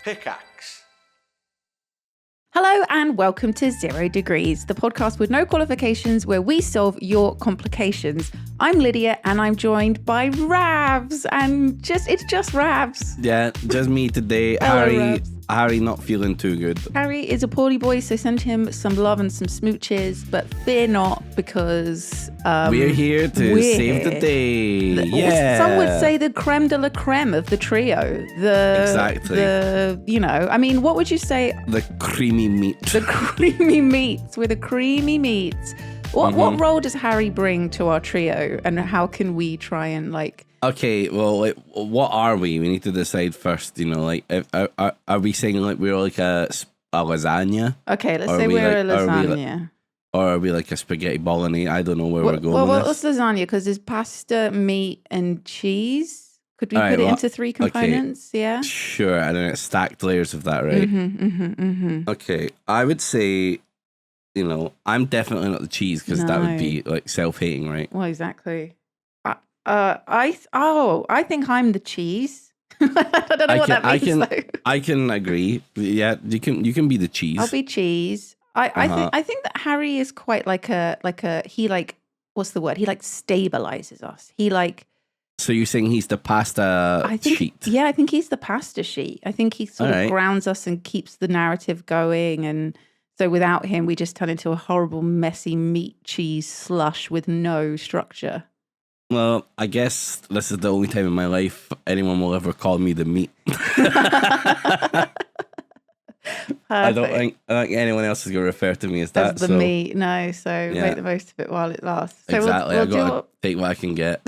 Pickaxe. Hello and welcome to 0 Degrees, the podcast with no qualifications where we solve your complications. I'm Lydia and I'm joined by Ravs and it's just Ravs. Yeah, just me today. Hello, Harry not feeling too good. Harry is a poorly boy, so send him some love and some smooches, but fear not because we're here to save the day. Yeah. Some would say the creme de la creme of the trio. Exactly. What would you say? The creamy meat. The creamy meats with the creamy meats. What role does Harry bring to our trio, and how can we try and Okay, well, what are we? We need to decide first. Are we saying we're like a lasagna? Okay, let's say we're a lasagna. Or are we like a spaghetti bolognese? I don't know where we're going. Well, with what's this. lasagna? Because there's pasta, meat, and cheese. Could we put it into three components? Okay. Yeah. Sure, and then it's stacked layers of that, right? Okay, I would say, I'm definitely not the cheese because that would be like self-hating, right? Well, exactly. I think I'm the cheese. I don't know what that means though. I can agree. Yeah, you can be the cheese. I'll be cheese. I think that Harry is quite what's the word? He stabilizes us. So you're saying he's the pasta sheet? Yeah, I think he's the pasta sheet. I think he sort of grounds us and keeps the narrative going. And so without him, we just turn into a horrible, messy meat cheese slush with no structure. Well, I guess this is the only time in my life anyone will ever call me the meat. I don't think anyone else is going to refer to me as that. As the meat, no. So make the most of it while it lasts. So exactly. I've got to take what I can get.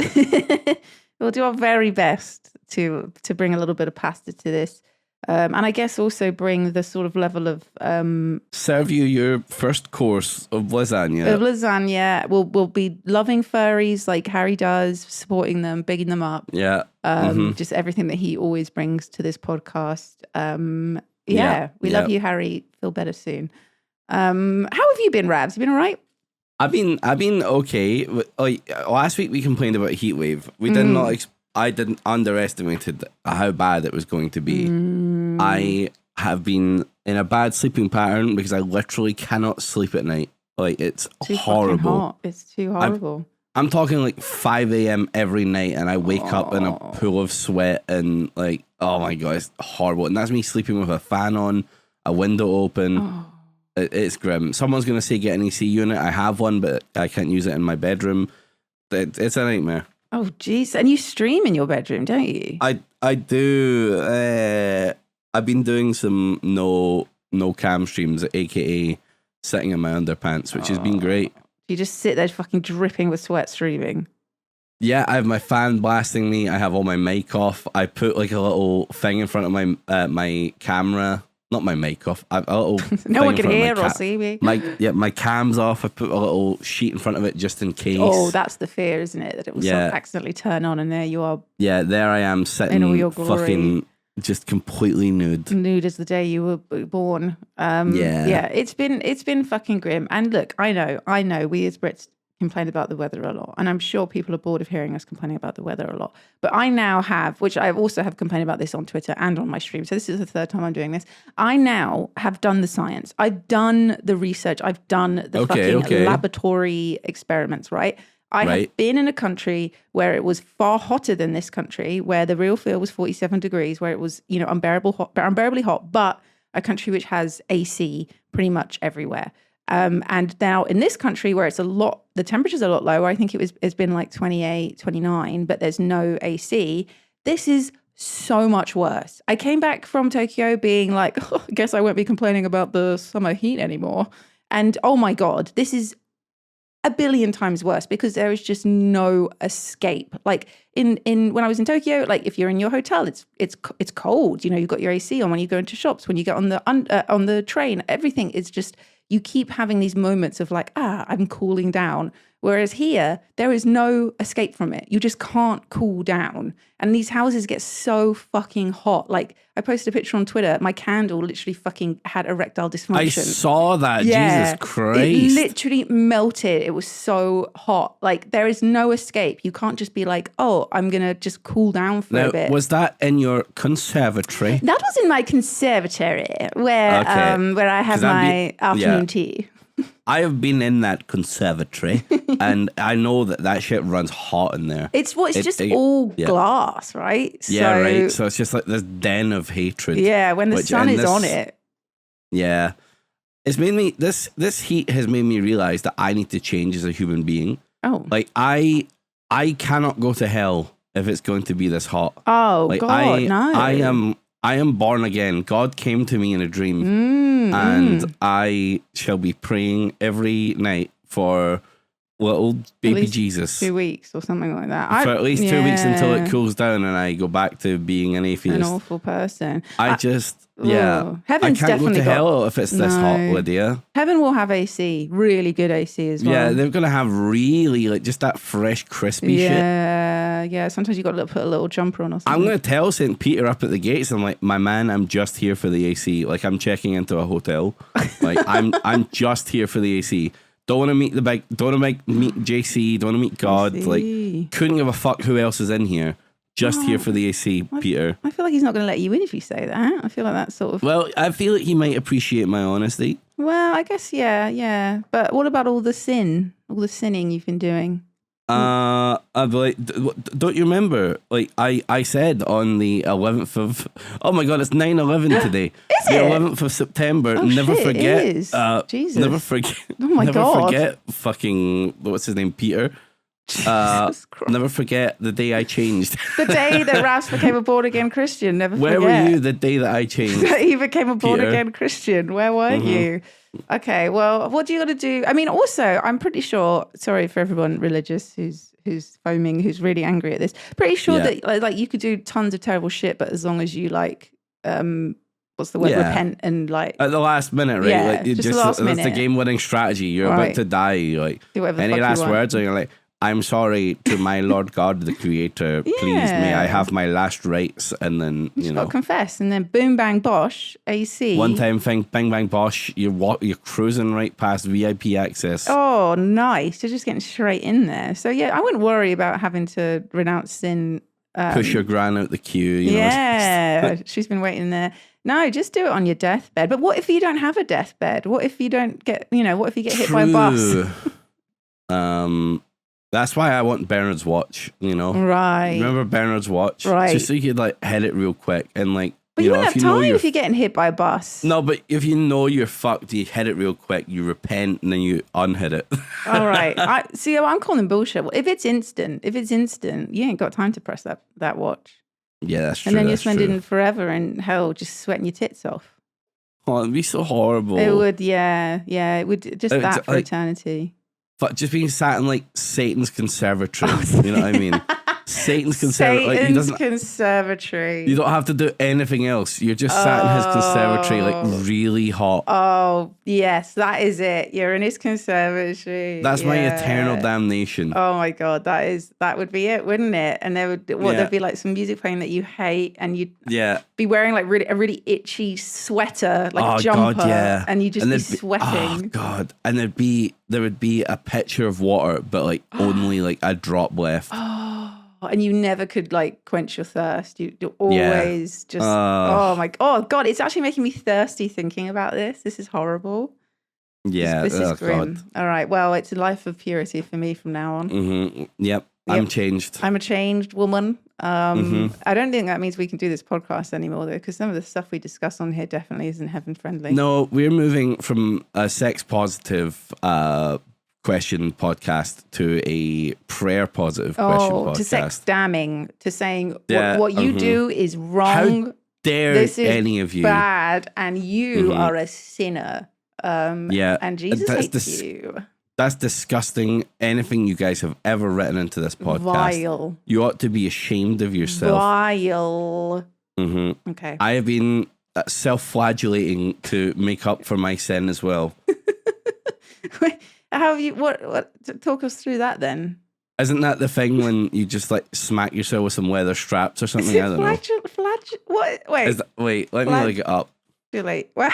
We'll do our very best to bring a little bit of pasta to this. And I guess also bring the sort of level of... serve you your first course of lasagna. We'll be loving furries like Harry does, supporting them, bigging them up. Yeah. Just everything that he always brings to this podcast. We love you, Harry. Feel better soon. How have you been, Ravs? You been all right? I've been okay. Last week we complained about a heat wave. We did not... I didn't underestimated how bad it was going to be. I have been in a bad sleeping pattern because I literally cannot sleep at night. It's too horrible. Hot. It's too horrible. I'm talking 5 a.m. every night, and I wake up in a pool of sweat, and oh my God, it's horrible. And that's me sleeping with a fan on, a window open. It's grim. Someone's going to say get an AC unit. I have one, but I can't use it in my bedroom. It's a nightmare. Oh, geez. And you stream in your bedroom, don't you? I do. I've been doing some no cam streams, aka sitting in my underpants, which has been great. You just sit there fucking dripping with sweat streaming. Yeah, I have my fan blasting me. I have all my mic off. I put a little thing in front of my camera. Not my mic off. A little no one can hear or see me. My cam's off. I put a little sheet in front of it just in case. Oh, that's the fear, isn't it? That it will sort of accidentally turn on, and there you are. Yeah, there I am sitting in all your glory. Fucking just completely nude. Nude as the day you were born. It's been fucking grim. And look, I know we as Brits complain about the weather a lot, and I'm sure people are bored of hearing us complaining about the weather a lot, but I now have, which I also have complained about this on Twitter and on my stream, so this is the third time I'm doing this, I now have done the science. I've done the research. I've done the laboratory experiments, right? I have been in a country where it was far hotter than this country, where the real feel was 47 degrees, where it was, unbearably hot, but a country which has AC pretty much everywhere. And now in this country where the temperature's a lot lower, I think it's been 28, 29, but there's no AC. This is so much worse. I came back from Tokyo being I guess I won't be complaining about the summer heat anymore. And oh my God, this is a billion times worse because there is just no escape. When I was in Tokyo, if you're in your hotel, it's cold. You've got your AC on when you go into shops, when you get on the train, everything is just, you keep having these moments of I'm cooling down. Whereas here, there is no escape from it. You just can't cool down. And these houses get so fucking hot. Like, I posted a picture on Twitter. My candle literally fucking had erectile dysfunction. I saw that. Yeah, Jesus Christ. it literally melted. It was so hot. Like, there is no escape. You can't just be like, oh, I'm going to just cool down for a bit. Was that in your conservatory? That was in my conservatory where I have my afternoon tea. I have been in that conservatory and I know that shit runs hot in there. It's just all glass, right? Yeah, right. So it's just like this den of hatred. Yeah, when the sun is on it. Yeah. It's made me, this heat has made me realize that I need to change as a human being. Oh. Like, I cannot go to hell if it's going to be this hot. Oh, like, God, no. I am born again. God came to me in a dream, and I shall be praying every night for little baby Jesus. 2 weeks or something like that. For at least 2 weeks until it cools down and I go back to being an atheist. An awful person. Heaven's I can't go to hell if it's this hot, Lydia. Heaven will have AC, really good AC as well. Yeah, they're going to have really, like, just that fresh, crispy shit. Yeah. Sometimes you got to put a little jumper on or something. I'm going to tell St. Peter up at the gates, I'm like, my man, I'm just here for the AC. Like, I'm checking into a hotel. Like, I'm just here for the AC. Don't want to meet meet JC. Don't want to meet God. Like, couldn't give a fuck who else is in here. Just here for the AC, Peter. I feel like he's not going to let you in if you say that. I feel like that's sort of... Well, I feel like he might appreciate my honesty. Well, I guess, yeah. But what about all the sinning you've been doing? I'd be like, don't you remember? Like, I said on the 11th of... Oh my God, it's 9/11 today. Is the it? 11th of September. Oh, never shit, forget. It is. Jesus. Never forget. Oh my God. Never forget fucking... What's his name? Peter. Jesus Christ. Never forget the day I changed. The day that Ravs became a born-again Christian. Never forget. Where were you the day that I changed? He became a born-again Christian. Where were you? Okay, well, what do you got to do? I mean, also, I'm pretty sure, sorry for everyone religious who's foaming, who's really angry at this, pretty sure that like you could do tons of terrible shit, but as long as you like, what's the word, repent and like... At the last minute, right? Yeah, like, just the last minute. That's the game-winning strategy. You're about to die. Like, do whatever any last words, and you're like, I'm sorry to my Lord God, the Creator. Please, may I have my last rites? And then, you know, got to confess, and then boom, bang, bosh, AC. One time thing, bang, bang, bosh. You're cruising right past VIP access. Oh, nice! You're just getting straight in there. So yeah, I wouldn't worry about having to renounce sin. Push your gran out the queue. You know, she's been waiting there. No, just do it on your deathbed. But what if you don't have a deathbed? What if you don't get? What if you get hit by a bus? That's why I want Bernard's watch, Right. Remember Bernard's watch? Right. Just so you could like hit it real quick and like. But you wouldn't have time if you're getting hit by a bus. No, but if you know you're fucked, you hit it real quick, you repent, and then you unhit it. All right. I'm calling bullshit. If it's instant, you ain't got time to press that watch. Yeah, that's true. And then you're spending forever in hell just sweating your tits off. Oh, it'd be so horrible. It would, yeah. It would just that for eternity. But just being sat in like Satan's conservatory, you know what I mean? Satan's conservatory. Satan's conservatory. You don't have to do anything else. You're just sat in his conservatory, like really hot. Oh, yes, that is it. You're in his conservatory. That's my eternal damnation. Oh my God, that would be it, wouldn't it? And there'd be like some music playing that you hate, and you'd be wearing like a really itchy sweater, like a jumper, God, and you'd just be sweating. Oh God, and there would be a pitcher of water, but like only like a drop left. And you never could like quench your thirst. You're always just, oh my God, it's actually making me thirsty thinking about this. This is horrible. Yeah, this is grim. God. All right, well, it's a life of purity for me from now on. Mm-hmm. Yep, I'm changed. I'm a changed woman. I don't think that means we can do this podcast anymore, though, because some of the stuff we discuss on here definitely isn't heaven friendly. No, we're moving from a sex positive question podcast to a prayer positive question podcast. To sex damning, to saying what you do is wrong. How dare this is any of you bad, and you are a sinner. And Jesus hates you. That's disgusting. Anything you guys have ever written into this podcast, vile. You ought to be ashamed of yourself. Vile. Mm-hmm. Okay. I have been self-flagellating to make up for my sin as well. How have you? What? Talk us through that then. Isn't that the thing when you just like smack yourself with some leather straps or something? I don't know. What? Wait. Wait, let me look it up. Too late. Well,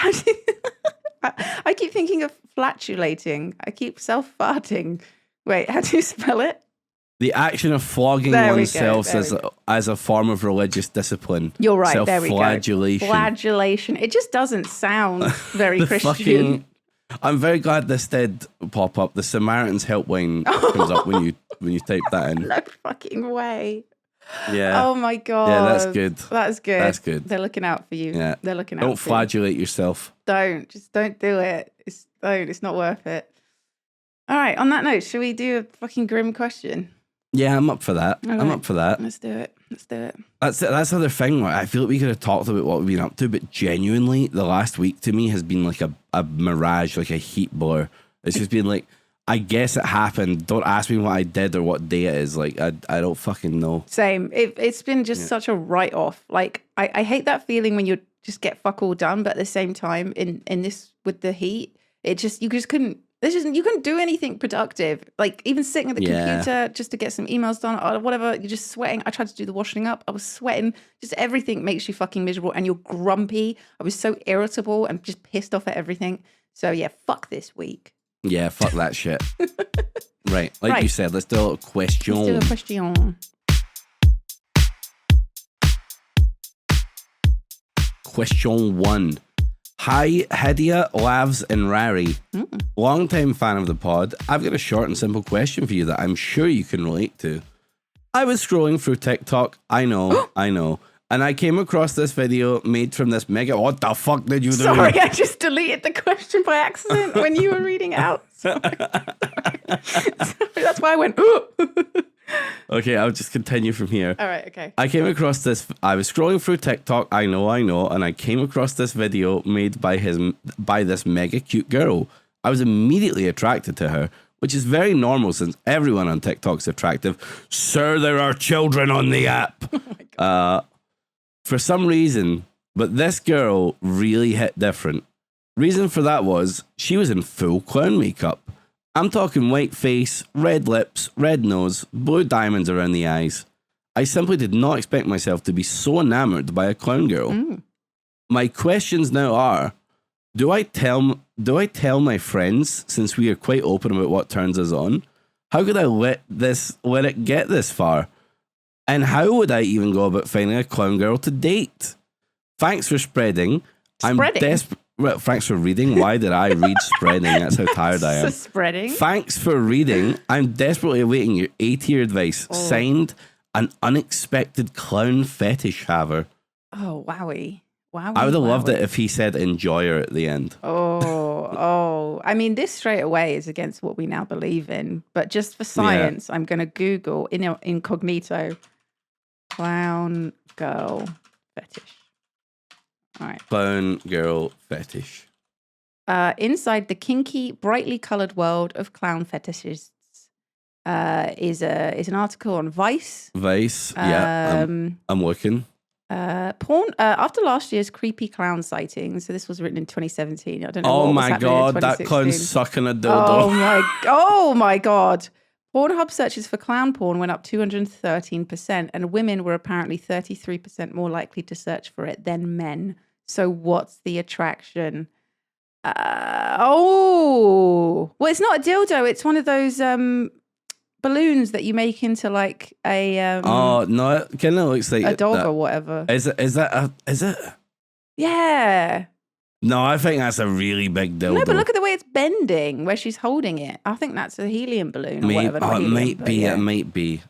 I keep thinking of flatulating. I keep self-farting. Wait, how do you spell it? The action of flogging oneself as a form of religious discipline. You're right. There we go. Self-flagellation. Flagellation. It just doesn't sound very Christian. I'm very glad this did pop up. The Samaritan's Helpline comes up when you type that in. No fucking way. Yeah. Oh my God. Yeah, that's good. That's good. That's good. They're looking out for you. Yeah. They're looking out Don't for you. flagellate yourself. Just don't do it. It's not worth it. All right, on that note, should we do a fucking grim question? Yeah, I'm up for that. Right. I'm up for that. Let's do it. That's the other thing. I feel like we could have talked about what we've been up to, but genuinely, the last week to me has been like a mirage, like a heat blur. It's just been like, I guess it happened. Don't ask me what I did or what day it is. Like, I don't fucking know. Same. It's been just such a write-off. Like, I hate that feeling when you just get fuck all done, but at the same time, in this, with the heat, you just couldn't. You couldn't do anything productive. Like even sitting at the computer just to get some emails done or whatever, you're just sweating. I tried to do the washing up. I was sweating. Just everything makes you fucking miserable and you're grumpy. I was so irritable and just pissed off at everything. So yeah, fuck this week. Yeah, fuck that shit. Right. Like you said, let's do a little question. Let's do a question. Question 1. Hi, Lydia, Ravs and Rari. Long-time fan of the pod. I've got a short and simple question for you that I'm sure you can relate to. I was scrolling through TikTok. I know. And I came across this video made from this mega... What the fuck did you do? Sorry, I just deleted the question by accident when you were reading it out. Sorry, that's why I went, ooh. Okay, I'll just continue from here. All right, okay. I came across this... I was scrolling through TikTok. I know. And I came across this video made by this mega cute girl. I was immediately attracted to her, which is very normal since everyone on TikTok's attractive. Sir, there are children on the app. Oh my God. For some reason, but this girl really hit different. Reason for that was she was in full clown makeup. I'm talking white face, red lips, red nose, blue diamonds around the eyes. I simply did not expect myself to be so enamored by a clown girl. My questions now are, do I tell my friends, since we are quite open about what turns us on? How could I let it get this far? And how would I even go about finding a clown girl to date? Thanks for spreading. I'm desperate. Well, thanks for reading. Why did I read spreading? That's how tired I am. Spreading. Thanks for reading. I'm desperately awaiting your A-tier advice. Signed, an unexpected clown fetish haver. Oh, wowie. I would have loved it if he said enjoy her at the end. Oh. I mean, this straight away is against what we now believe in. But just for science, I'm going to Google incognito clown girl fetish. All right. Clown girl fetish. Inside the kinky, brightly coloured world of clown fetishists is an article on Vice. Vice, yeah. I'm looking. Porn after last year's creepy clown sighting. So this was written in 2017. I don't know. Oh my God, that clown's sucking a dildo. Oh my God. Pornhub searches for clown porn went up 213%, and women were apparently 33% more likely to search for it than men. So what's the attraction? Well, it's not a dildo. It's one of those balloons that you make into like a oh no, it kind of looks like a dog or whatever. Is it? Yeah. No, I think that's a really big dildo. No, but look at the way it's bending where she's holding it. I think that's a helium balloon or whatever. It might be. That might be.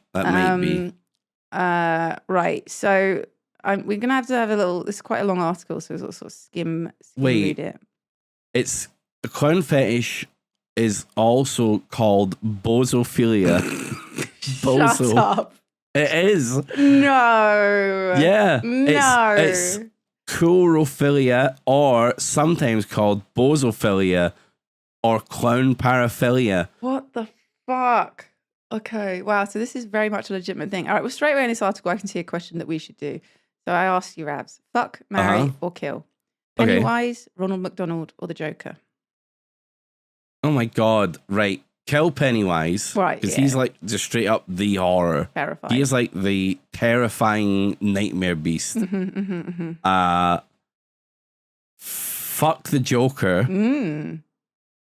Right. So we're gonna have to have a little. This is quite a long article, so we'll sort of skim read it. It's a clown fetish is also called bozophilia. Shut up. It is. No. Yeah. No. It's chourophilia, or sometimes called bozophilia, or clown paraphilia. What the fuck? Okay, wow. So this is very much a legitimate thing. All right, well, straight away in this article, I can see a question that we should do. So I asked you, Ravs, fuck, marry, or kill? Pennywise, Ronald McDonald, or the Joker? Oh my God. Right. Kill Pennywise. Right. Because he's like just straight up the horror. Terrifying. He is like the terrifying nightmare beast. Fuck the Joker.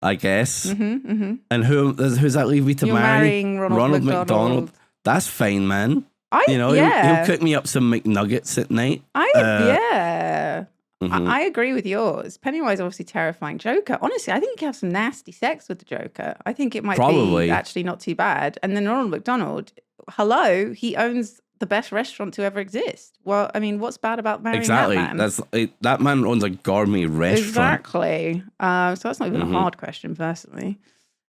I guess. And who's that leave me to You're marry? marrying Ronald McDonald. That's fine, man. He'll cook me up some McNuggets at night. I agree with yours. Pennywise, obviously terrifying. Joker, honestly, I think you can have some nasty sex with the Joker. I think it might be actually not too bad. And then Ronald McDonald, hello, he owns the best restaurant to ever exist. Well, I mean, what's bad about marrying that man? That man owns a gourmet restaurant. Exactly. So that's not even a hard question, personally.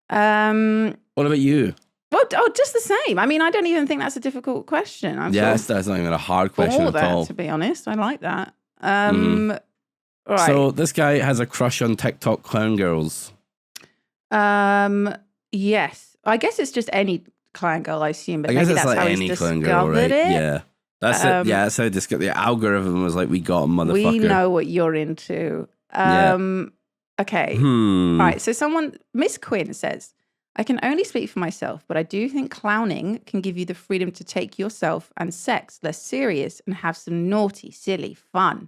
What about you? Well, just the same. I mean, I don't even think that's a difficult question. That's not even a hard question at all. To be honest, I like that. Right. So this guy has a crush on TikTok clown girls. Yes. I guess it's just any clown girl, I assume. But I guess maybe it's that's like how any he's clown girl, right? it. Yeah. That's it. Yeah, that's how the algorithm was like, we got a motherfucker. We know what you're into. Okay. Right. So Miss Quinn says, I can only speak for myself, but I do think clowning can give you the freedom to take yourself and sex less serious and have some naughty, silly fun.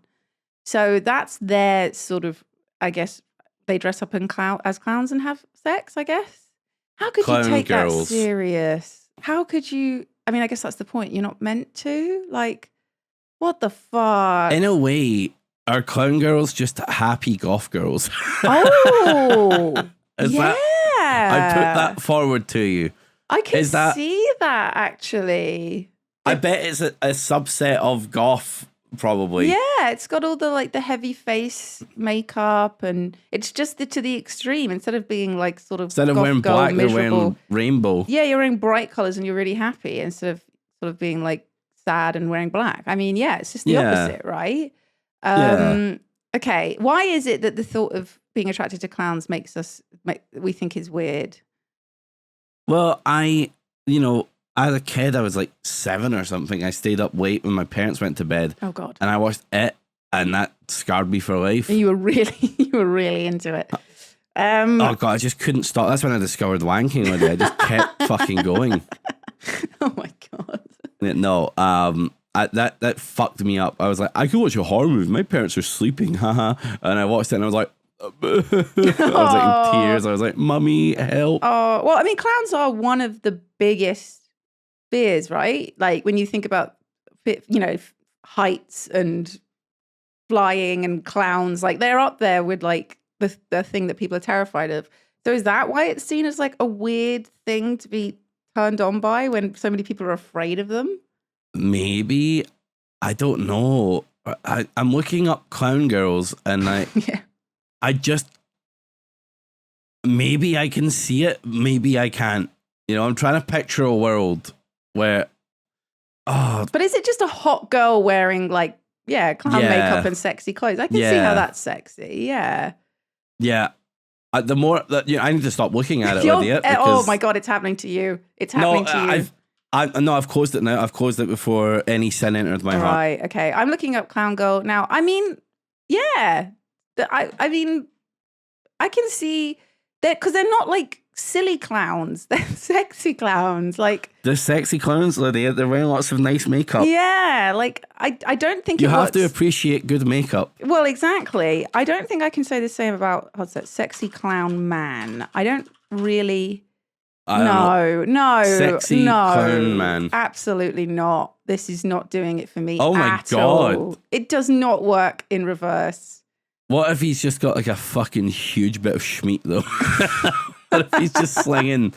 So that's their sort of, I guess, they dress up as clowns and have sex, I guess. How could you take that serious? How could you? I mean, I guess that's the point. You're not meant to. Like, what the fuck? In a way, are clown girls just happy goth girls? Oh, yeah. I put that forward to you. I can see that, actually. I bet it's a subset of goth, probably. Yeah, it's got all the heavy face makeup, and it's just to the extreme. Instead of being like sort of instead of wearing black, they're wearing rainbow. Yeah, you're wearing bright colors and you're really happy instead of sort of being like sad and wearing black. I mean, yeah, it's just the opposite, right? Okay, why is it that the thought of being attracted to clowns we think is weird? Well, as a kid, I was like 7 or something. I stayed up late when my parents went to bed. Oh God! And I watched it, and that scarred me for life. You were really into it. Oh God, I just couldn't stop. That's when I discovered wanking one day. I just kept fucking going. Oh my God! No, that fucked me up. I was like, I could watch a horror movie. My parents are sleeping, haha. And I watched it, and I was like, I was like in tears. I was like, Mummy, help. Oh, well, I mean, clowns are one of the biggest fears, right? Like when you think about, heights and flying and clowns, like they're up there with like the thing that people are terrified of. So is that why it's seen as like a weird thing to be turned on by when so many people are afraid of them? Maybe. I don't know. I'm looking up clown girls, and I just, maybe I can see it, maybe I can't. I'm trying to picture a world where, But is it just a hot girl wearing clown makeup and sexy clothes? I can see how that's sexy, yeah. Yeah. The more that, I need to stop looking at it, Lydia. Oh my God, it's happening to you. It's happening to you. I've closed it now. I've closed it before any sin entered my heart. Right, okay. I'm looking up clown girl now. I mean, yeah. I mean, I can see that because they're not like silly clowns. They're sexy clowns. Like they're sexy clowns, Lydia. They're wearing lots of nice makeup. Yeah, like I don't think you have to appreciate good makeup. Well, exactly. I don't think I can say the same about sexy clown man. I don't really. No, sexy clown man. Absolutely not. This is not doing it for me. Oh my God. All. It does not work in reverse. What if he's just got like a fucking huge bit of schmeat though? What if he's just slinging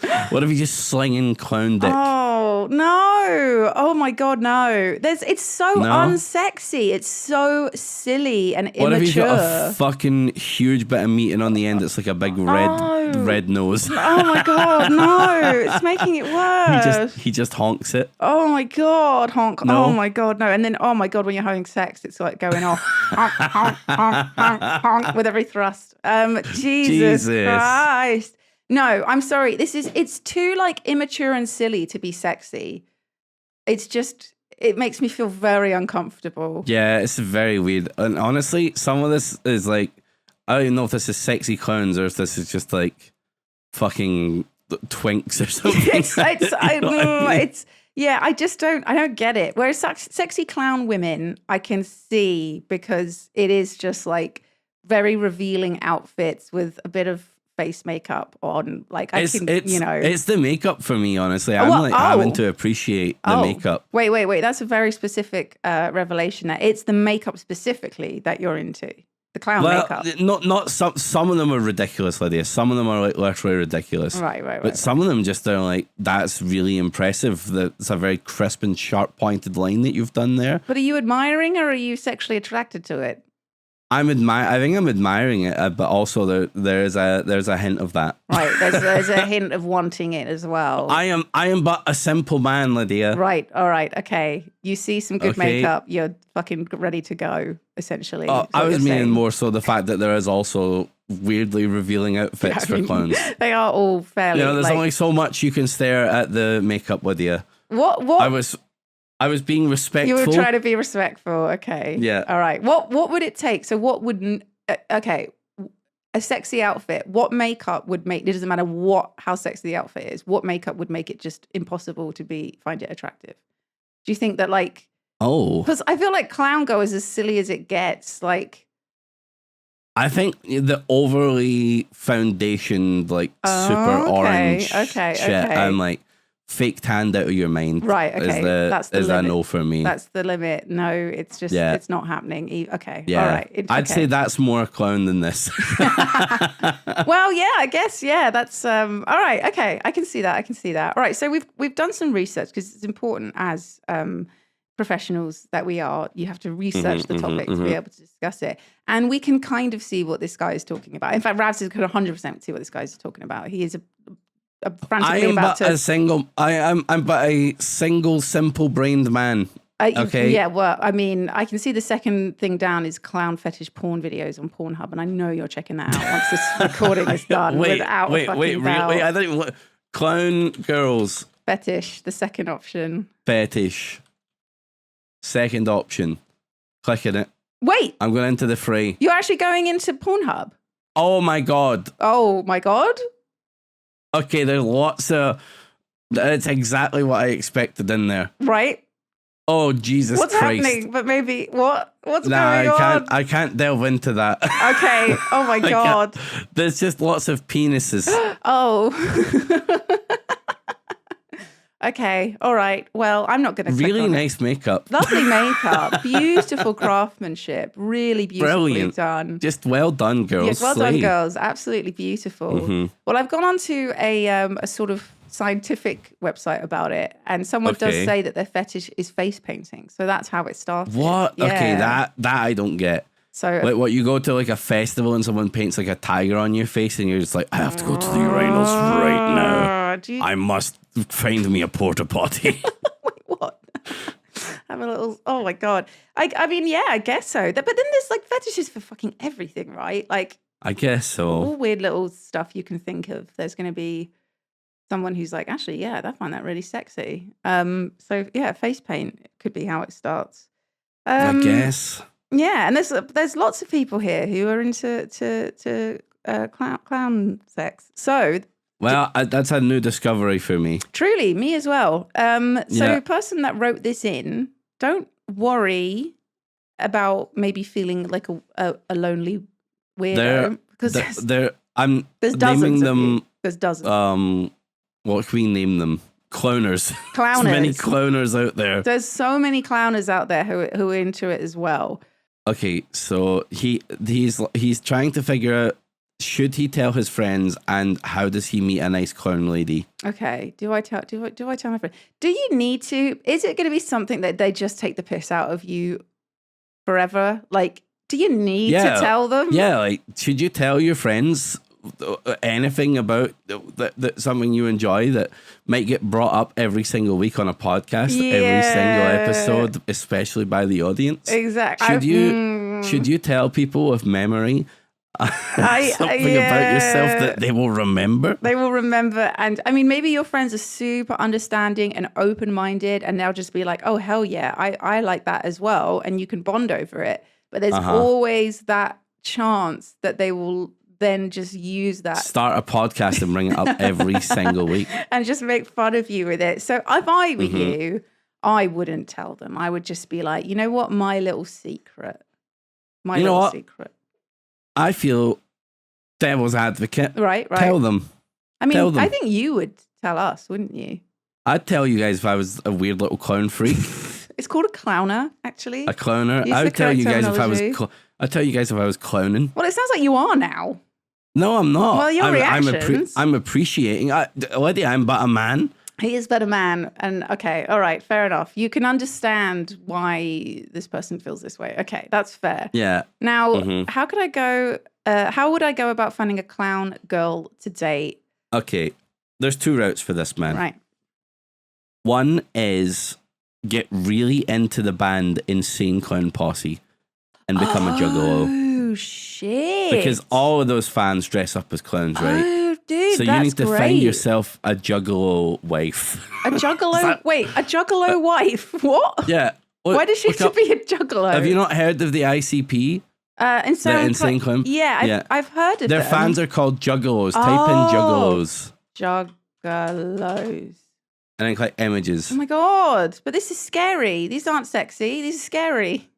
clown dick? Oh no. Oh my God, no. It's so unsexy. It's so silly and immature. What if he's got a fucking huge bit of meat and on the end it's like a big red nose? Oh my God, no. It's making it worse. He just honks it. Oh my God, honk. No. Oh my God, no. And then, oh my God, when you're having sex, it's like going off. Honk, honk, honk, honk, honk with every thrust. Jesus Christ. No, I'm sorry. It's too like immature and silly to be sexy. It makes me feel very uncomfortable. Yeah, it's very weird. And honestly, some of this is like, I don't even know if this is sexy clowns or if this is just like fucking twinks or something. I don't get it. Whereas sexy clown women, I can see because it is just like very revealing outfits with a bit of face makeup on. Like it's the makeup for me, honestly. I'm having to appreciate the makeup. Wait. That's a very specific revelation there. It's the makeup specifically that you're into. The clown makeup. Not some of them are ridiculous, Lydia. Some of them are like literally ridiculous. Right. But some of them just are like, that's really impressive. That's a very crisp and sharp pointed line that you've done there. But are you admiring or are you sexually attracted to it? I think I'm admiring it, but also there's a hint of that. Right, there's a hint of wanting it as well. I am but a simple man, Lydia. Right, all right, okay. You see some good makeup, you're fucking ready to go, essentially. I was meaning more so the fact that there is also weirdly revealing outfits for clowns. They are all fairly. There's only so much you can stare at the makeup, Lydia. What? I was being respectful. You were trying to be respectful. Okay. Yeah. All right. What would it take? So what would a sexy outfit? What makeup would make? It doesn't matter how sexy the outfit is. What makeup would make it just impossible to find it attractive? Do you think that because I feel like clown go is as silly as it gets. Like, I think the overly foundationed super orange shit. I'm like. Fake tanned out of your mind. Right, okay. That's the limit. A no for me. That's the limit. No, it's just, it's not happening. Okay, yeah. All right. I'd say that's more a clown than this. Well, yeah, I guess, yeah, that's, all right, okay. I can see that. All right, so we've done some research because it's important as professionals that we are. You have to research the topic to be able to discuss it. And we can kind of see what this guy is talking about. In fact, Ravs could 100% see what this guy is talking about. He is I'm but a single, simple-brained man. Okay. Yeah. Well, I mean, I can see the second thing down is clown fetish porn videos on Pornhub, and I know you're checking that out once this recording is done. Wait. I don't even. Clown girls. Fetish. The second option. Fetish. Second option. Clicking it. Wait. I'm going into the fray. You're actually going into Pornhub. Oh my god. Oh my god. Okay, there's lots of. It's exactly what I expected in there. Right. Oh Jesus What's Christ! What's happening? But maybe what? What's going on? I can't delve into that. Okay. Oh my god. There's just lots of penises. Oh. Okay. All right. Well, I'm not going to. Really nice makeup. Lovely makeup. Beautiful craftsmanship. Really beautifully done. Just well done, girls. Yes, well done, girls. Absolutely beautiful. Mm-hmm. Well, I've gone on to a sort of scientific website about it, and someone does say that their fetish is face painting. So that's how it started. What? Yeah. Okay, that I don't get. So like what, you go to like a festival and someone paints like a tiger on your face and you're just like, I have to go to the urinals right now. I must find me a porta potty. Wait, what? Have a little. Oh my god. I mean, yeah, I guess so. But then there's like fetishes for fucking everything, right? Like, I guess so. All weird little stuff you can think of. There's going to be someone who's like, actually, yeah, I find that really sexy. So yeah, face paint could be how it starts. I guess. Yeah, and there's lots of people here who are into clown sex. So. Well, that's a new discovery for me. Truly, me as well. The person that wrote this in, don't worry about maybe feeling like a lonely weirdo. I'm there's naming them. There's dozens. What can we name them? Clowners. Clowners. There's many clowners out there. There's so many clowners out there who are into it as well. Okay, so he's trying to figure out, should he tell his friends, and how does he meet a nice clown lady? Okay. Do I tell my friend? Do you need to? Is it going to be something that they just take the piss out of you forever? Like, do you need to tell them? Yeah. Like, should you tell your friends anything about that something you enjoy that might get brought up every single week on a podcast, every single episode, especially by the audience? Exactly. Should you tell people with memory? Something about yourself that they will remember. They will remember. And I mean, maybe your friends are super understanding and open-minded, and they'll just be like, oh, hell yeah, I like that as well. And you can bond over it. But there's always that chance that they will then just use that. Start a podcast and bring it up every single week. And just make fun of you with it. So if I were you, I wouldn't tell them. I would just be like, you know what? My little secret. My little secret. I feel devil's advocate. Right. Tell them. I mean, I think you would tell us, wouldn't you? I'd tell you guys if I was a weird little clown freak. It's called a clowner, actually. A clowner. I would tell you guys if I was. I'd tell you guys if I was clowning. Well, it sounds like you are now. No, I'm not. Well, your reactions. I'm appreciating. Lydia, I'm but a man. He is but a man. And okay, all right, fair enough. You can understand why this person feels this way. Okay, that's fair. Yeah. Now, how could I go? How would I go about finding a clown girl to date? Okay, there's 2 routes for this, man. Right. One is get really into the band Insane Clown Posse and become a juggalo. Oh, shit. Because all of those fans dress up as clowns, right? Oh, dude, so you need to find yourself a juggalo wife. A juggalo? Wait, a juggalo wife? What? Yeah. Why does she have to be a juggalo? Have you not heard of the ICP? Insane Clown. Yeah, I've heard of Their them. fans are called juggalos. Type in juggalos. Juggalos. And then click images. Oh my God. But this is scary. These aren't sexy. These are scary.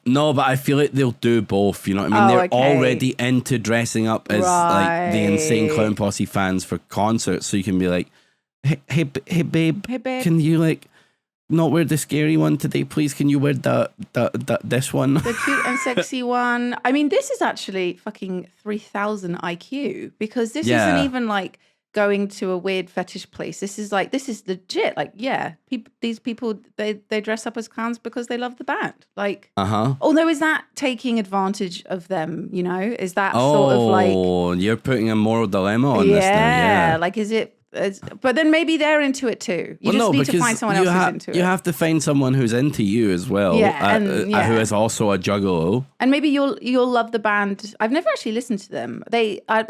No, but I feel like they'll do both. You know what I mean? They're already into dressing up as like the Insane Clown Posse fans for concerts. So you can be like, hey babe, can you like not wear the scary one today, please? Can you wear this one? The cute and sexy one. I mean, this is actually fucking 3,000 IQ because this isn't even like going to a weird fetish place. This is legit. Like, yeah, these people, they dress up as clowns because they love the band. Like, although is that taking advantage of them, you know? Is that sort of like... Oh, you're putting a moral dilemma on this now. Yeah, like is it... but then maybe they're into it too. You just need to find someone else who's into it. You have to find someone who's into you as well. Who is also a juggalo. And maybe you'll love the band. I've never actually listened to them. I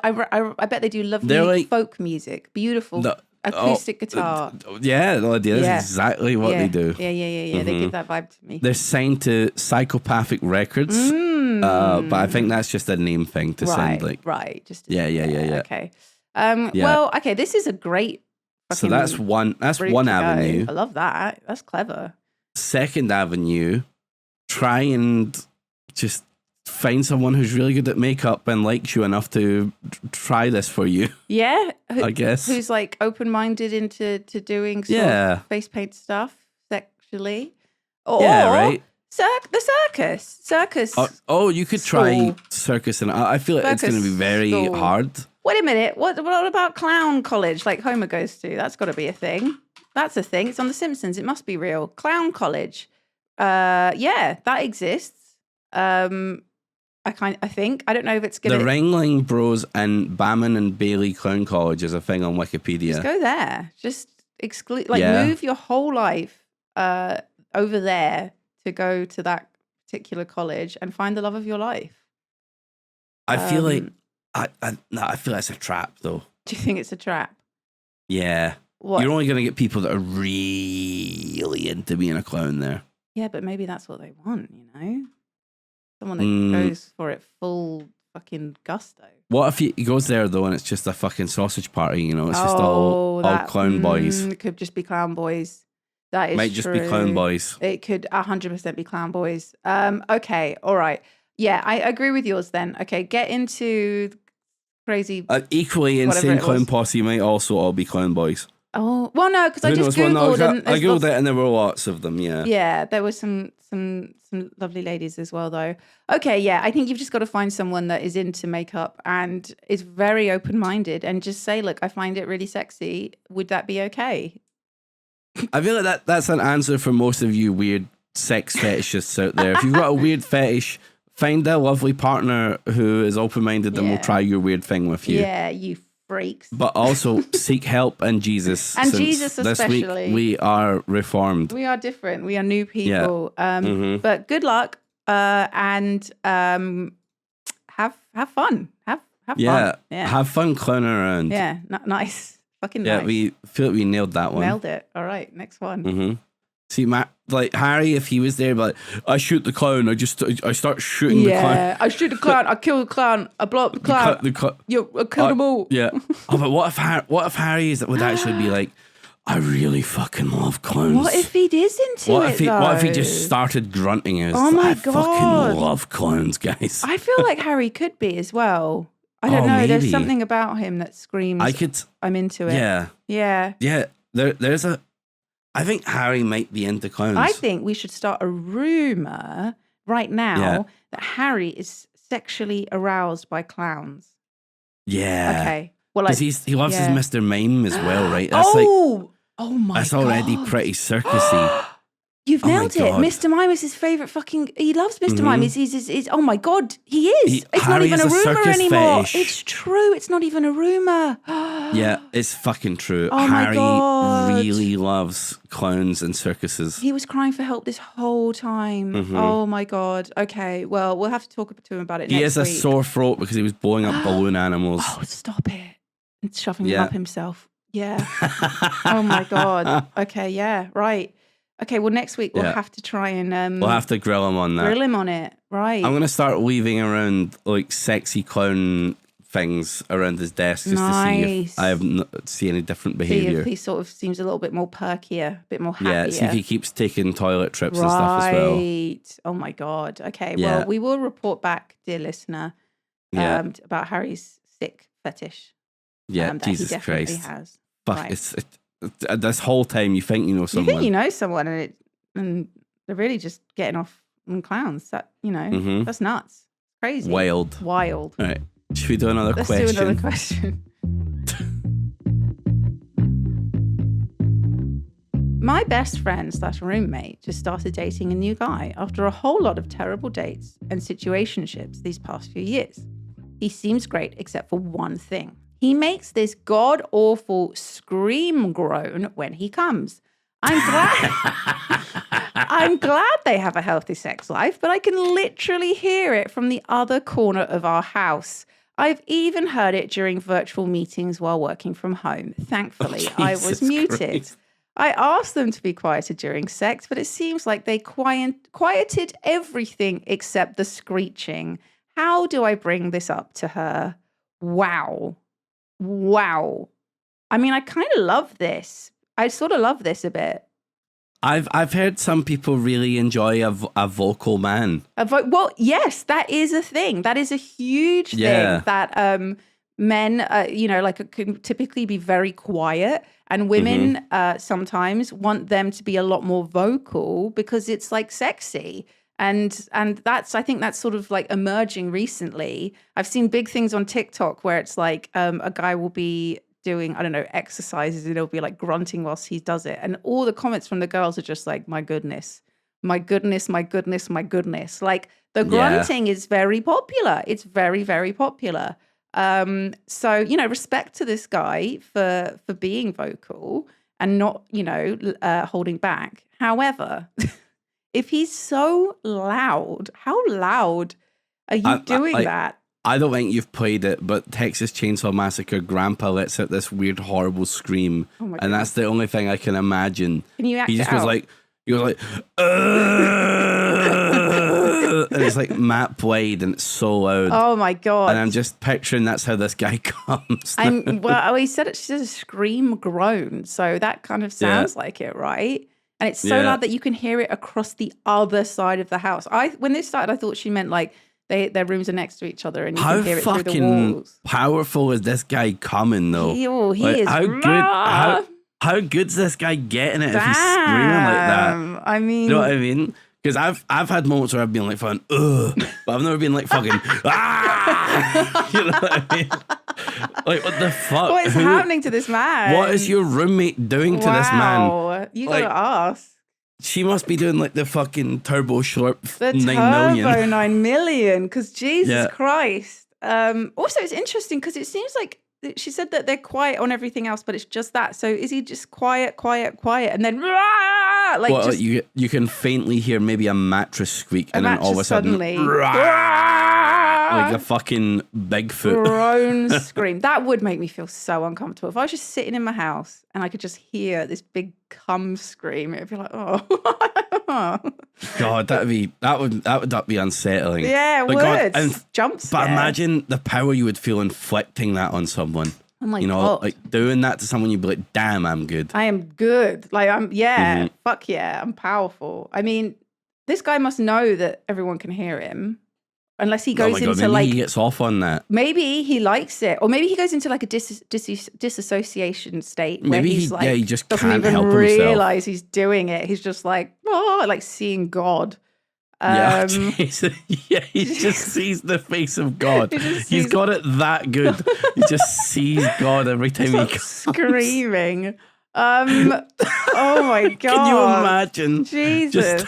bet they do lovely folk music, beautiful acoustic guitar. That's exactly what they do. Yeah. They give that vibe to me. They're signed to Psychopathic Records, but I think that's just a name thing to sound like. Right. Just Okay. Okay. Well, okay, this is a great. So that's one avenue. I love that. That's clever. Second avenue, try and just find someone who's really good at makeup and likes you enough to try this for you. Yeah, I guess. Who's like open-minded into doing face paint stuff sexually. Or, right. The circus. Oh, you could try circus, and I feel like it's going to be very hard. Wait a minute. What about clown college like Homer goes to? That's got to be a thing. That's a thing. It's on The Simpsons. It must be real. Clown college. Yeah, that exists. I think. I don't know if it's going to... The Ringling Bros and Bamman and Bailey Clown College is a thing on Wikipedia. Just go there. Just move your whole life over there to go to that particular college and find the love of your life. I feel like... I feel that's a trap, though. Do you think it's a trap? Yeah. What? You're only going to get people that are really into being a clown there. Yeah, but maybe that's what they want, you know? Someone that goes for it full fucking gusto. What if he goes there, though, and it's just a fucking sausage party, you know? It's just all clown boys. It could just be clown boys. That is Might just be clown boys. It could 100% be clown boys. Okay, all right. Yeah, I agree with yours then. Okay, get into crazy... equally Insane Clown Posse might also all be clown boys. Oh, well, no, because I just Googled... I Googled it and there were lots of them, yeah. Yeah, there were some lovely ladies as well, though. Okay, yeah, I think you've just got to find someone that is into makeup and is very open-minded and just say, look, I find it really sexy. Would that be okay? I feel like that's an answer for most of you weird sex fetishists out there. If you've got a weird fetish... Find a lovely partner who is open-minded and will try your weird thing with you. Yeah, you freaks. But also seek help in Jesus. And Jesus especially. This week we are reformed. We are different. We are new people. Yeah. But good luck and have fun. Have fun. Yeah. Have fun clowning around. Yeah, nice. Fucking nice. Yeah, we feel like we nailed that one. Nailed it. All right, next one. See, Matt, like Harry, if he was there, like, I shoot the clown, I start shooting the clown. Yeah, I shoot the clown, I kill the clown, I blow up the clown. I kill them all. Yeah. Oh, but what if Harry would actually be like, I really fucking love clowns. What if he is into what it, What if he just started grunting? Oh my God. I fucking love clowns, guys. I feel like Harry could be as well. I don't know. Maybe. There's something about him that screams, I'm into it. Yeah. Yeah. Yeah. I think Harry might be into clowns. I think we should start a rumor right now that Harry is sexually aroused by clowns. Yeah. Okay. Well, because he loves his Mr. Mime as well, right? That's oh my God. That's already pretty circusy. You've nailed it. Mr. Mime is his favourite fucking... He loves Mr. Mime. He's oh my God, he is. It's not even a rumour anymore. Fetish. It's true. It's not even a rumour. Yeah, it's fucking true. Oh Harry my God. really loves clowns and circuses. He was crying for help this whole time. Mm-hmm. Oh my God. Okay, well, we'll have to talk to him about it next week. He has a sore throat because he was blowing up balloon animals. Oh, stop it. And shoving them up himself. Yeah. Oh my God. Okay, yeah, right. Okay, well, next week we'll have to try and... we'll have to grill him on that. Grill him on it, right. I'm going to start weaving around, like, sexy clown things around his desk just to see if I see any different behaviour. See if he sort of seems a little bit more perkier, a bit more happier. Yeah, see if he keeps taking toilet trips and stuff as well. Right. Oh, my God. Okay, well, we will report back, dear listener, about Harry's sick fetish. Yeah, that Jesus he definitely Christ. Has. Fuck, right. This whole time you think you know someone. You think you know someone and they're really just getting off on clowns. That, that's nuts. Crazy. Wild. All right. Should we do another question? Let's do another question. My best friend / roommate just started dating a new guy after a whole lot of terrible dates and situationships these past few years. He seems great except for one thing. He makes this god-awful scream groan when he comes. I'm glad they have a healthy sex life, but I can literally hear it from the other corner of our house. I've even heard it during virtual meetings while working from home. Thankfully, I was muted. Christ. I asked them to be quieter during sex, but it seems like they quieted everything except the screeching. How do I bring this up to her? Wow. I mean, I kind of love this. I sort of love this a bit. I've heard some people really enjoy a vocal man. Well, yes, that is a thing. That is a huge thing that men, can typically be very quiet, and women sometimes want them to be a lot more vocal because it's like sexy. And I think that's sort of like emerging recently. I've seen big things on TikTok where it's like a guy will be doing, I don't know, exercises and he'll be like grunting whilst he does it. And all the comments from the girls are just like, my goodness. Like the grunting is very popular. It's very, very popular. So, respect to this guy for being vocal and not, holding back. However... If he's so loud, how loud are you doing that? I don't think you've played it, but Texas Chainsaw Massacre, Grandpa lets out this weird, horrible scream, and that's the only thing I can imagine. Can you act He just it goes out? like, and it's like Matt Blade, and it's so loud. Oh my God! And I'm just picturing that's how this guy comes. He said it's just a scream groan, so that kind of sounds like it, right? And it's so loud that you can hear it across the other side of the house. When this started, I thought she meant like their rooms are next to each other and you can hear it through the walls. How powerful is this guy coming though? He is. How good's this guy getting it if he's screaming like that? I mean, you know what I mean? Because I've had moments where I've been like fucking ugh, but I've never been like fucking ah. You know what I mean? Like, what the fuck? What is happening to this man? What is your roommate doing to this man? You gotta ask. She must be doing like the fucking Turbo Short 9 million. Turbo 9 million, because Jesus Christ. Also, it's interesting because it seems like she said that they're quiet on everything else, but it's just that. So is he just quiet, and then like well, you can faintly hear maybe a mattress squeak, and then all of a sudden, like a fucking Bigfoot. Groan scream. That would make me feel so uncomfortable. If I was just sitting in my house and I could just hear this big cum scream, it'd be like, oh. God, that would be unsettling. Yeah, it would. God, and jump scare. But imagine the power you would feel inflicting that on someone. Oh my God. Like doing that to someone, you'd be like, damn, I'm good. I am good. Like, fuck yeah, I'm powerful. I mean, this guy must know that everyone can hear him. Unless he goes into maybe he gets off on that. Maybe he likes it. Or maybe he goes into like a disassociation state. Maybe where he's he just doesn't can't even help realize he's doing it. He's just like, like seeing God. He just sees the face of God. He's got it that good. He just sees God every time he comes. Screaming. Oh my God. Can you imagine? Jesus. Just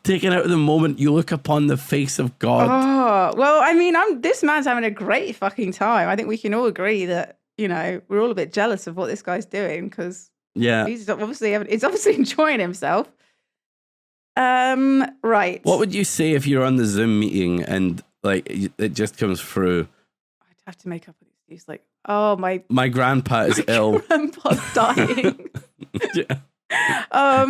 taking out the moment you look upon the face of God. Oh, well, I mean, this man's having a great fucking time. I think we can all agree that, we're all a bit jealous of what this guy's doing because he's obviously enjoying himself. Right. What would you say if you're on the Zoom meeting and like it just comes through? I'd have to make up an excuse like, oh, my grandpa is ill. Grandpa's dying.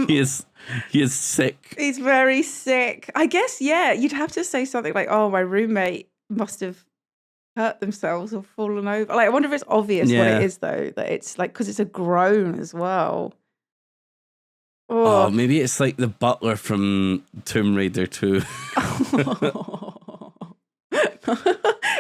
He is sick. He's very sick. I guess, you'd have to say something like, oh, my roommate must have hurt themselves or fallen over. Like, I wonder if it's obvious what it is, though, that it's like, because it's a groan as well. Oh, maybe it's like the butler from Tomb Raider 2.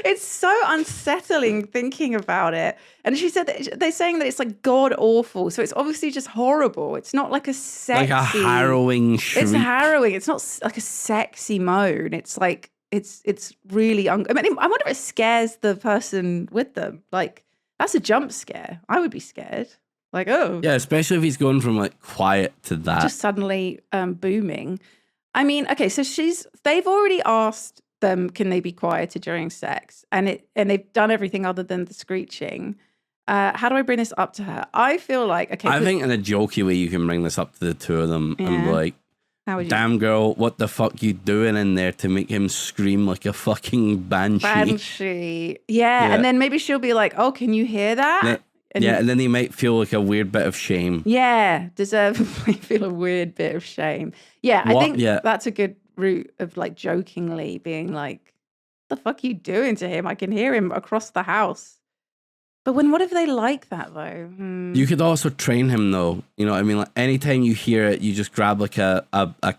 It's so unsettling thinking about it. And she said that they're saying that it's like god awful. So it's obviously just horrible. It's not like a sexy, like a harrowing shriek. It's harrowing. It's not like a sexy moan. It's like it's really. I wonder if it scares the person with them. Like that's a jump scare. I would be scared. Like, oh. Yeah, especially if he's going from like quiet to that. Just suddenly booming. I mean, okay, so they've already asked them, can they be quieter during sex? And they've done everything other than the screeching. How do I bring this up to her? I feel like, okay. I think in a jokey way you can bring this up to the two of them and be like, how would you? Damn girl, what the fuck you doing in there to make him scream like a fucking banshee? Yeah, and then maybe she'll be like, oh, can you hear that? And then he might feel like a weird bit of shame. Yeah, deservedly feel a weird bit of shame. Yeah, I think that's a good route of like jokingly being like, what the fuck are you doing to him? I can hear him across the house. But what if they like that though? You could also train him though. You know what I mean? Like anytime you hear it, you just grab like a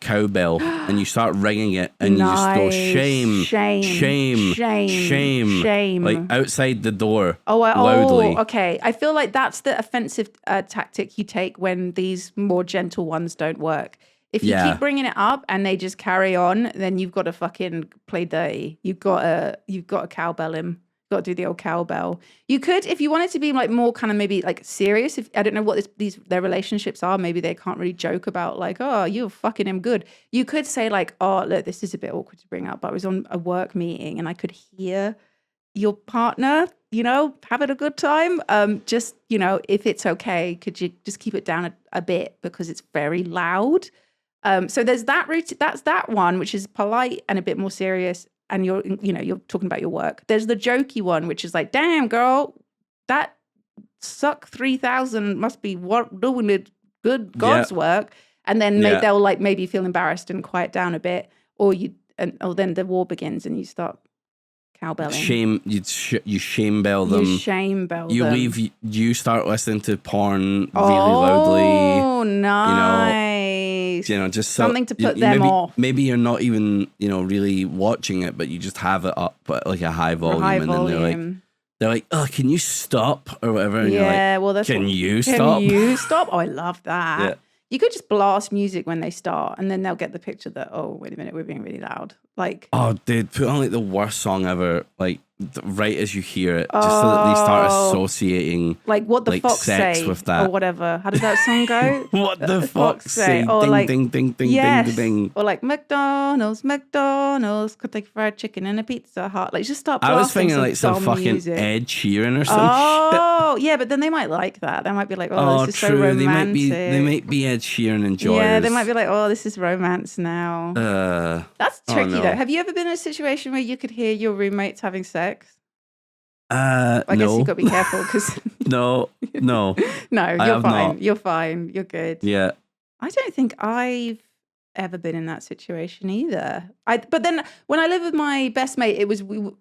cowbell and you start ringing it and you just go shame, shame, shame, shame, shame, shame. Like outside the door loudly. Oh, okay. I feel like that's the offensive tactic you take when these more gentle ones don't work. If you keep bringing it up and they just carry on, then you've got to fucking play dirty. You've got to cowbell him. Got to do the old cowbell. You could, if you wanted to be like more kind of maybe like serious. If I don't know what their relationships are, maybe they can't really joke about like, oh, you're fucking him good. You could say like, oh, look, this is a bit awkward to bring up, but I was on a work meeting and I could hear your partner, having a good time. Just if it's okay, could you just keep it down a bit because it's very loud. So there's that route. That's that one, which is polite and a bit more serious. And you're talking about your work. There's the jokey one, which is like, damn, girl, that suck 3,000 must be doing the good God's work. And then they'll like maybe feel embarrassed and quiet down a bit, or then the war begins and you start cowbelling. You shame bell them. You shame bell them. You start listening to porn really loudly. Oh, nice. Just something to put them off. Maybe you're not even, really watching it, but you just have it up at like a high volume, then they're like, oh, can you stop or whatever? And you're like, that's can you stop? Can you stop? Oh, I love that. Yeah. You could just blast music when they start, and then they'll get the picture that, oh, wait a minute, we're being really loud. Like, oh, dude, put on like the worst song ever. Like, right as you hear it, just so that they start associating like what the fox sex say with that or whatever. How does that song go? what the fox say? Or Ding, like, ding, ding, ding, yes. ding, ding, ding. Or like McDonald's, Kentucky Fried Chicken and a Pizza Hut. Like just start blasting I was thinking like some fucking music. Ed Sheeran or some shit. Oh, yeah, but then they might like that. They might be like, oh, this is true. so romantic. They might be Ed Sheeran enjoyers. Yeah, they might be like, oh, this is romance now. That's tricky though. Have you ever been in a situation where you could hear your roommates having sex? I guess you've got to be careful because no, you're fine. Not. You're fine. You're good. Yeah. I don't think I've ever been in that situation either. But then when I lived with my best mate, it was we've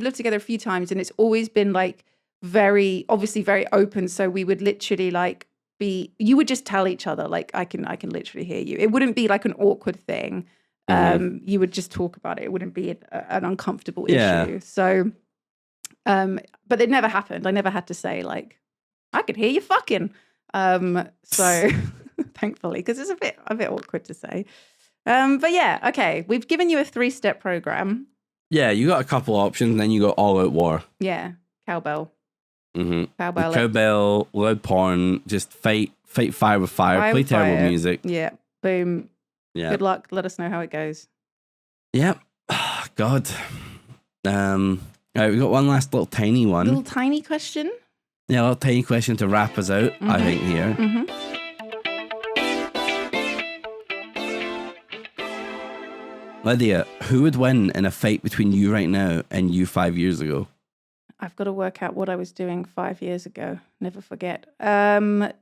lived together a few times, and it's always been like very open. So we would literally like you would just tell each other like I can literally hear you. It wouldn't be like an awkward thing. You would just talk about it. It wouldn't be an uncomfortable issue. So. But it never happened. I never had to say like, I could hear you fucking. So thankfully, because it's a bit awkward to say. But yeah, okay. We've given you a 3-step program. Yeah, you got a couple options, and then you got all out war. Yeah, cowbell. Cowbell, loud porn, just fight fire with fire, play terrible music. Yeah, boom. Yeah. Good luck. Let us know how it goes. Yep. Oh, God. All right, we got one last little tiny one. Little tiny question? Yeah, a little tiny question to wrap us out, I think, here. Lydia, who would win in a fight between you right now and you 5 years ago? I've got to work out what I was doing 5 years ago. Never forget. You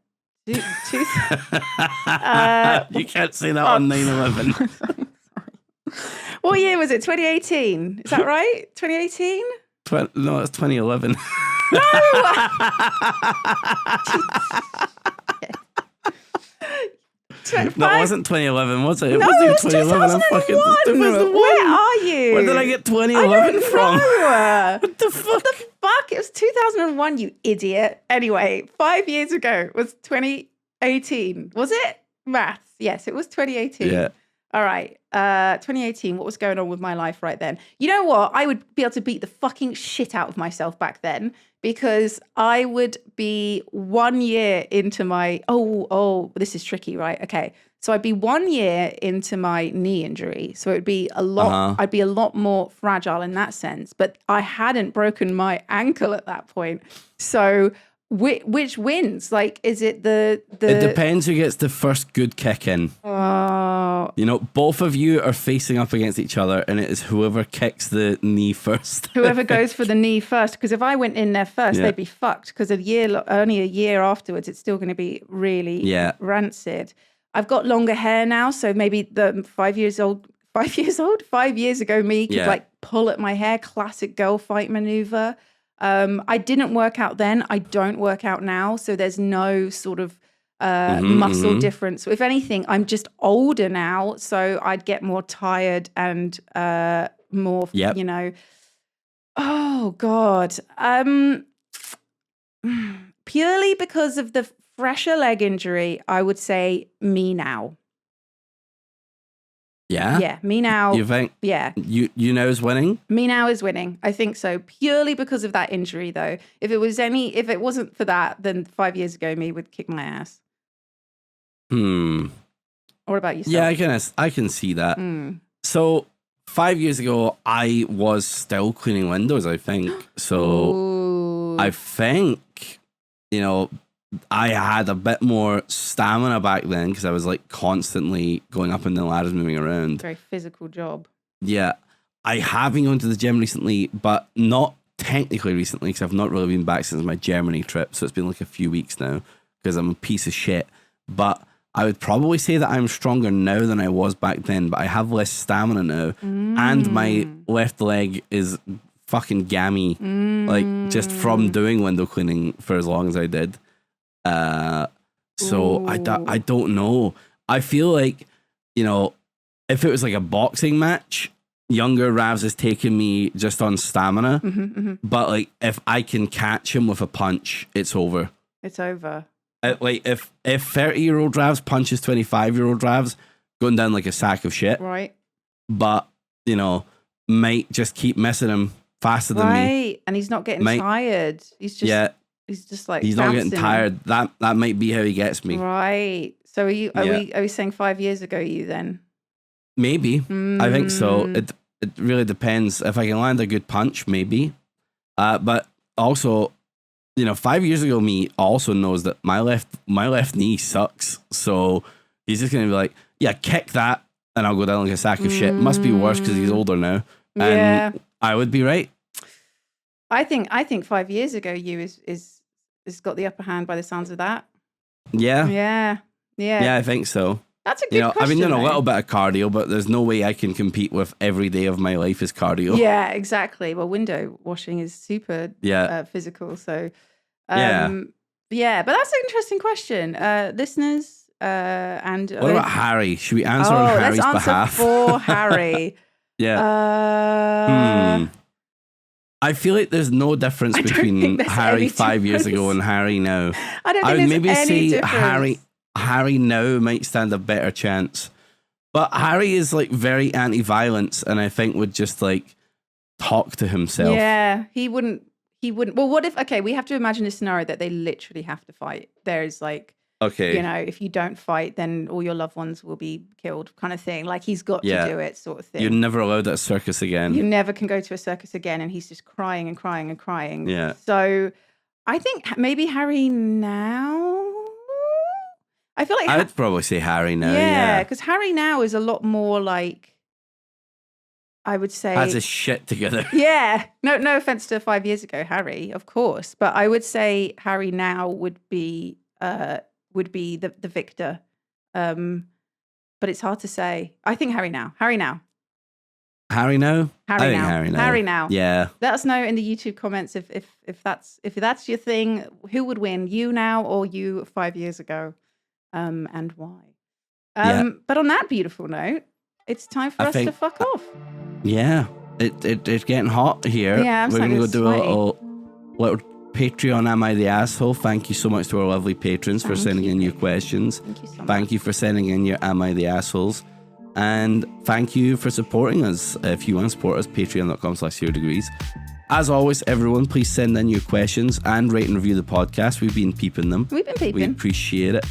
can't say that on 9/11. What year was it? 2018. Is that right? 2018? No, it's 2011. No! No, it wasn't 2011, was it? It no, wasn't it was 2011. 2001. Where are you? Where did I get 2011 from? What the fuck? What the fuck? It was 2001, you idiot. Anyway, 5 years ago was 2018. Was it? Maths. Yes, it was 2018. Yeah. All right. 2018, what was going on with my life right then? You know what? I would be able to beat the fucking shit out of myself back then because I would be 1 year into my, this is tricky, right? Okay. So I'd be 1 year into my knee injury. So it would be a lot, I'd be a lot more fragile in that sense, but I hadn't broken my ankle at that point. So which wins? Like, is it the... It depends who gets the first good kick in. Oh. You know, both of you are facing up against each other, and it is whoever kicks the knee first. Whoever goes for the knee first, because if I went in there first, they'd be fucked, because only a year afterwards, it's still going to be really rancid. I've got longer hair now, so maybe the 5 years ago me could like pull at my hair, classic girl fight maneuver. I didn't work out then. I don't work out now. So there's no sort of muscle difference. If anything, I'm just older now. So I'd get more tired and more, you know. Oh, God. Purely because of the fresher leg injury, I would say me now. Yeah? Yeah, me now. You think? Yeah. You know is winning? Me now is winning. I think so. Purely because of that injury, though. If it wasn't for that, then 5 years ago, me would kick my ass. What about yourself? Yeah, I can see that. So 5 years ago, I was still cleaning windows, I think. So Ooh. I think, you know, I had a bit more stamina back then because I was like constantly going up and down ladders, moving around. Very physical job. Yeah. I have been going to the gym recently, but not technically recently because I've not really been back since my Germany trip. So it's been like a few weeks now because I'm a piece of shit. But I would probably say that I'm stronger now than I was back then, but I have less stamina now. And my left leg is fucking gammy, like just from doing window cleaning for as long as I did. So I don't know. I feel like, you know, if it was like a boxing match, younger Ravs is taking me just on stamina. But like if I can catch him with a punch, it's over. It's over. Like if 30-year-old Ravs punches 25-year-old Ravs, going down like a sack of shit. Right. But, you know, might just keep missing him faster than me. Right, and he's not getting tired. He's just like he's not getting tired. That might be how he gets me. Right. So are we saying 5 years ago you then? Maybe. I think so. It really depends. If I can land a good punch, maybe. But also, 5 years ago me also knows that my left knee sucks. So he's just gonna be like, yeah, kick that, and I'll go down like a sack of shit. Must be worse because he's older now. And I would be right. I think 5 years ago you is got the upper hand by the sounds of that. Yeah. Yeah. Yeah, I think so. That's a good question. I've been doing a little bit of cardio, but there's no way I can compete with every day of my life is cardio. Yeah, exactly. Well, window washing is super physical. So, but that's an interesting question. Listeners, and what about Harry? Should we answer on Harry's behalf? For Harry. I feel like there's no difference between Harry 5 years ago and Harry now. I don't think would maybe say difference. Harry now might stand a better chance. But Harry is like very anti-violence and I think would just like talk to himself. Yeah, he wouldn't. Well, what if, we have to imagine a scenario that they literally have to fight. There's like, if you don't fight, then all your loved ones will be killed kind of thing. Like he's got to do it sort of thing. You're never allowed at a circus again. You never can go to a circus again. And he's just crying and crying and crying. Yeah. So I think maybe Harry now. I feel like I'd probably say Harry now. Yeah, because Harry now is a lot more like, I would say, has his shit together. Yeah, no offense to 5 years ago, Harry, of course, but I would say Harry now would be the victor. But it's hard to say. I think Harry now. Harry now. Harry now. Harry now. Yeah. Let us know in the YouTube comments if that's your thing. Who would win, you now or you 5 years ago? And why? But on that beautiful note, it's time for us to fuck off. Yeah, it's getting hot here. Yeah, we're gonna go do a little Patreon. Am I the asshole? Thank you so much to our lovely patrons for sending in your questions. Thank you so much. Thank you for sending in your Am I the assholes, and thank you for supporting us. If you want to support us, patreon.com/0degrees. As always, everyone, please send in your questions and rate and review the podcast. We've been peeping them. We appreciate it.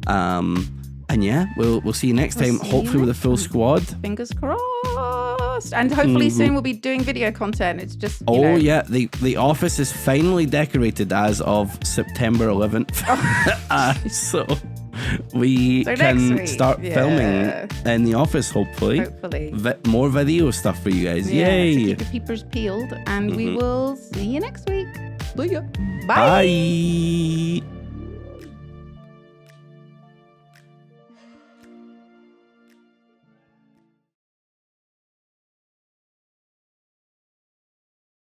And yeah, we'll see you next time, hopefully with a full squad. Fingers crossed. And hopefully soon we'll be doing video content. It's just, yeah, the office is finally decorated as of September 11th. So we can start filming in the office, hopefully. More video stuff for you guys. Yay. So keep your peepers peeled and we will see you next week. See ya. Bye.